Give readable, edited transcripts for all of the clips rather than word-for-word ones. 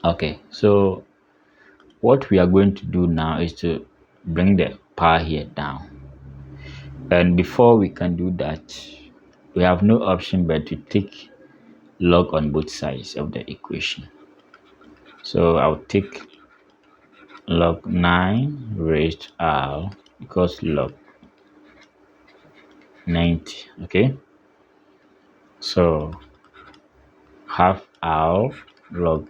Okay, so what we are going to do now is to bring the power here down. And before we can do that, we have no option but to take log on both sides of the equation. So I'll take log 9 raised r equals log 90. Okay, so half r log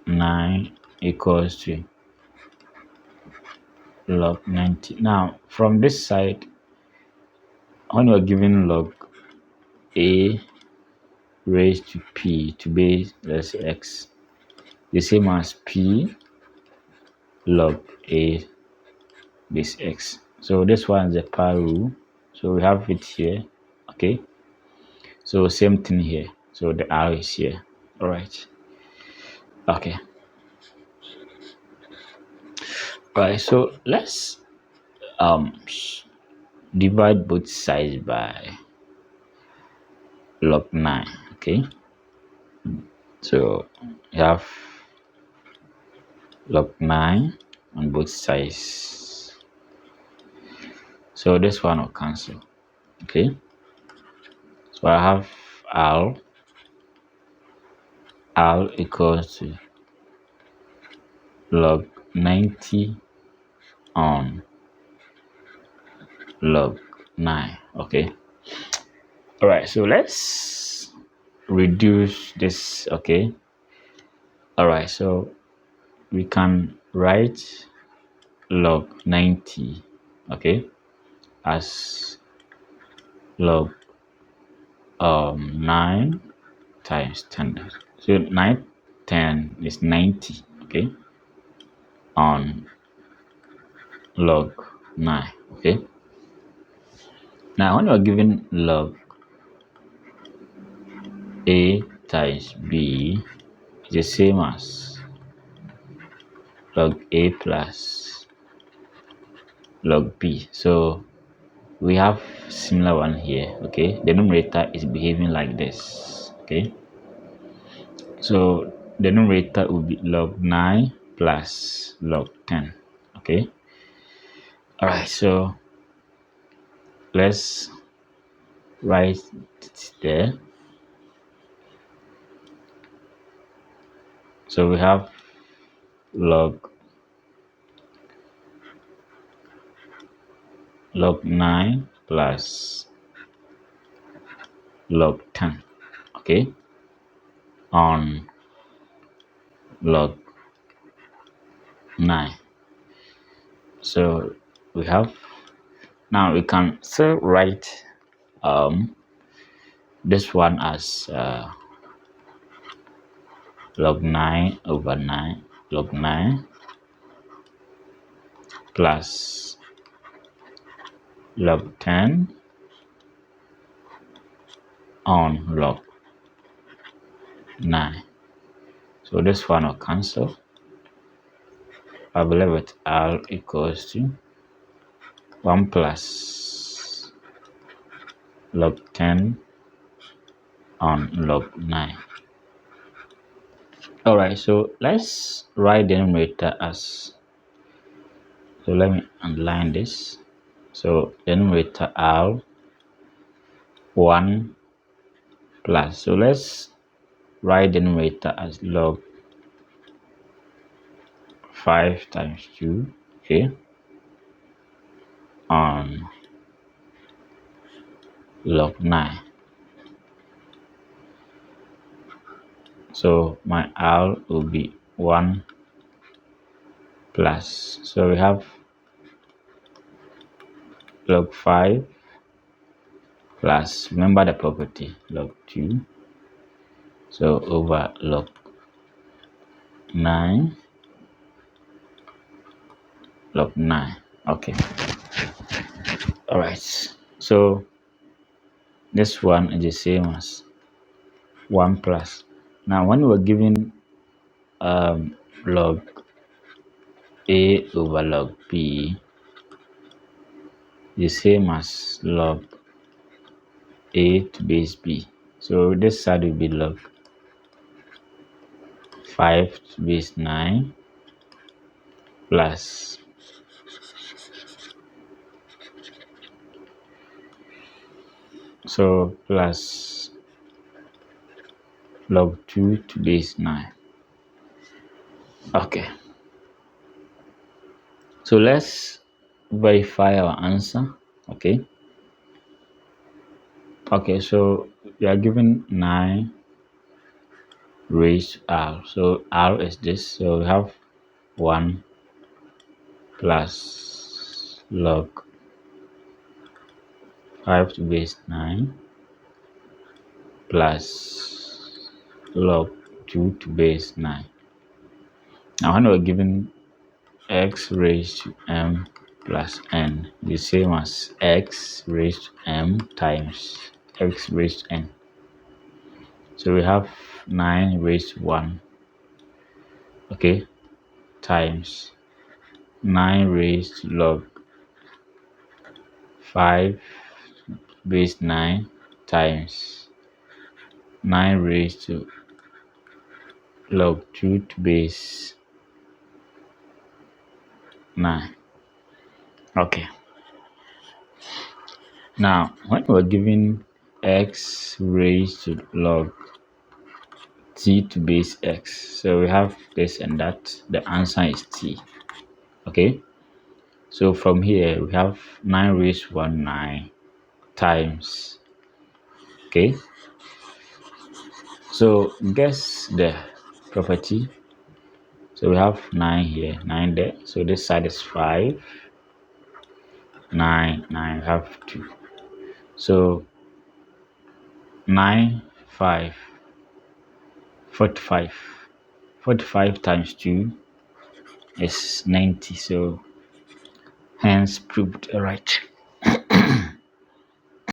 9 equals to log 90. Now from this side, when you're given log a raised to p to base, let's say x, the same as p log a base x. So this one is the power rule, so we have it here. Okay, so same thing here, so the r is here. All right. Okay, all right, so let's divide both sides by log 9. Okay, so you have log 9 on both sides, so this one will cancel. Okay, so I have r equals to log 90 on log 9. Okay, all right, so let's reduce this. Okay, all right, so we can write log 90, okay, as log 9 times 10. So 9 10 is 90. Okay, on log 9. Okay, now when you're given log a times b is the same as log a plus log b, so we have similar one here. Okay, the numerator is behaving like this. Okay, so the numerator will be log 9 plus log 10. Okay, all right, so let's write it there. So we have log 9 plus log 10. Okay, on log 9. So we have, now we can still write this one as log 9 over 9 log 9 plus log 10 on log 9. So this one will cancel. I believe it r equals to 1 plus log 10 on log 9. All right, so let's write the numerator as, so let me underline this. So the numerator r 1 plus, so let's write the numerator as log 5 times 2. Okay, on log 9. So my r will be 1 plus, so we have log 5 plus, remember the property, log 2, so over log 9 log 9. Okay, all right, so this one is the same as 1 plus. Now when we're given log a over log b, the same as log a to base b, so this side will be log 5 to base 9 plus plus log 2 to base 9. Okay, so let's verify our answer. Okay, so we are given 9 raised to r. So r is this, so we have 1 plus log 5 to base 9 plus log 2 to base 9. Now when we're given x raised to m plus n, the same as x raised to m times x raised to n. So we have 9 raised to 1, okay, times 9 raised to log 5 base 9 times 9 raised to log 2 to base 9. Okay, now when we're given x raised to log t to base x, so we have this and that, the answer is t. Okay, so from here we have 9 raised to 1 9 times, okay, so guess the property. So we have 9 here, 9 there, so this side is 5, 9 9, we have 2, so 9 5 45, 45 times 2 is 90, so hence proved right.